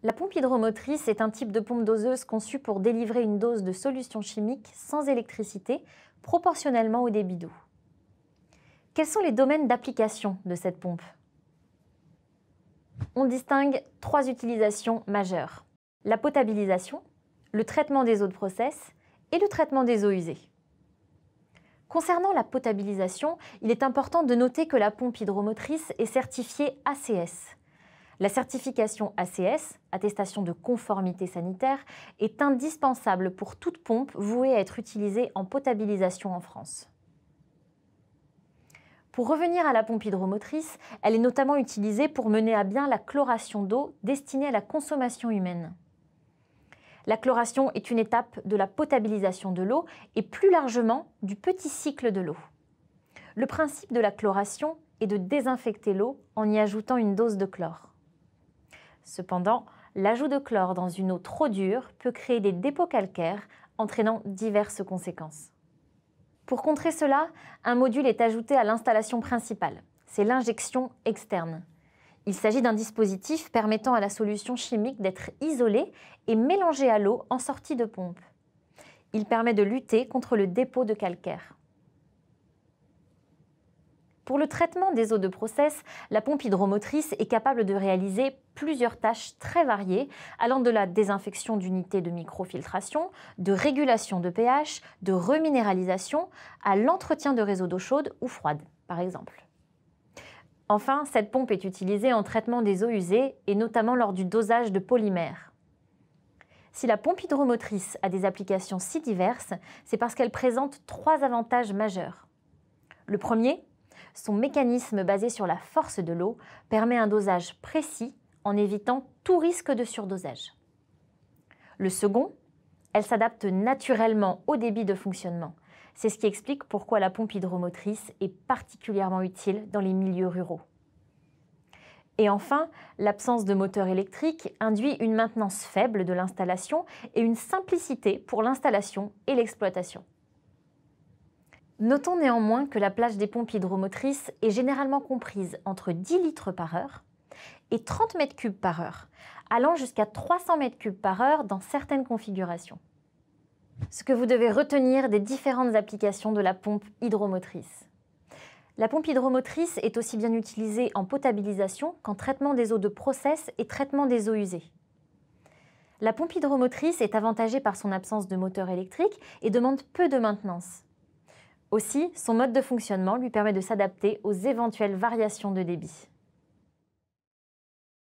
La pompe hydromotrice est un type de pompe doseuse conçue pour délivrer une dose de solution chimique sans électricité, proportionnellement au débit d'eau. Quels sont les domaines d'application de cette pompe? On distingue 3 utilisations majeures: la potabilisation, le traitement des eaux de process et le traitement des eaux usées. Concernant la potabilisation, il est important de noter que la pompe hydromotrice est certifiée ACS. La certification ACS, attestation de conformité sanitaire, est indispensable pour toute pompe vouée à être utilisée en potabilisation en France. Pour revenir à la pompe hydromotrice, elle est notamment utilisée pour mener à bien la chloration d'eau destinée à la consommation humaine. La chloration est une étape de la potabilisation de l'eau et plus largement du petit cycle de l'eau. Le principe de la chloration est de désinfecter l'eau en y ajoutant une dose de chlore. Cependant, l'ajout de chlore dans une eau trop dure peut créer des dépôts calcaires, entraînant diverses conséquences. Pour contrer cela, un module est ajouté à l'installation principale. C'est l'injection externe. Il s'agit d'un dispositif permettant à la solution chimique d'être isolée et mélangée à l'eau en sortie de pompe. Il permet de lutter contre le dépôt de calcaire. Pour le traitement des eaux de process, la pompe hydromotrice est capable de réaliser plusieurs tâches très variées, allant de la désinfection d'unités de microfiltration, de régulation de pH, de reminéralisation, à l'entretien de réseaux d'eau chaude ou froide, par exemple. Enfin, cette pompe est utilisée en traitement des eaux usées et notamment lors du dosage de polymères. Si la pompe hydromotrice a des applications si diverses, c'est parce qu'elle présente 3 avantages majeurs. Le premier, son mécanisme basé sur la force de l'eau permet un dosage précis en évitant tout risque de surdosage. Le second, elle s'adapte naturellement au débit de fonctionnement. C'est ce qui explique pourquoi la pompe hydromotrice est particulièrement utile dans les milieux ruraux. Et enfin, l'absence de moteur électrique induit une maintenance faible de l'installation et une simplicité pour l'installation et l'exploitation. Notons néanmoins que la plage des pompes hydromotrices est généralement comprise entre 10 litres par heure et 30 mètres cubes par heure, allant jusqu'à 300 mètres cubes par heure dans certaines configurations. Ce que vous devez retenir des différentes applications de la pompe hydromotrice. La pompe hydromotrice est aussi bien utilisée en potabilisation qu'en traitement des eaux de process et traitement des eaux usées. La pompe hydromotrice est avantagée par son absence de moteur électrique et demande peu de maintenance. Aussi, son mode de fonctionnement lui permet de s'adapter aux éventuelles variations de débit.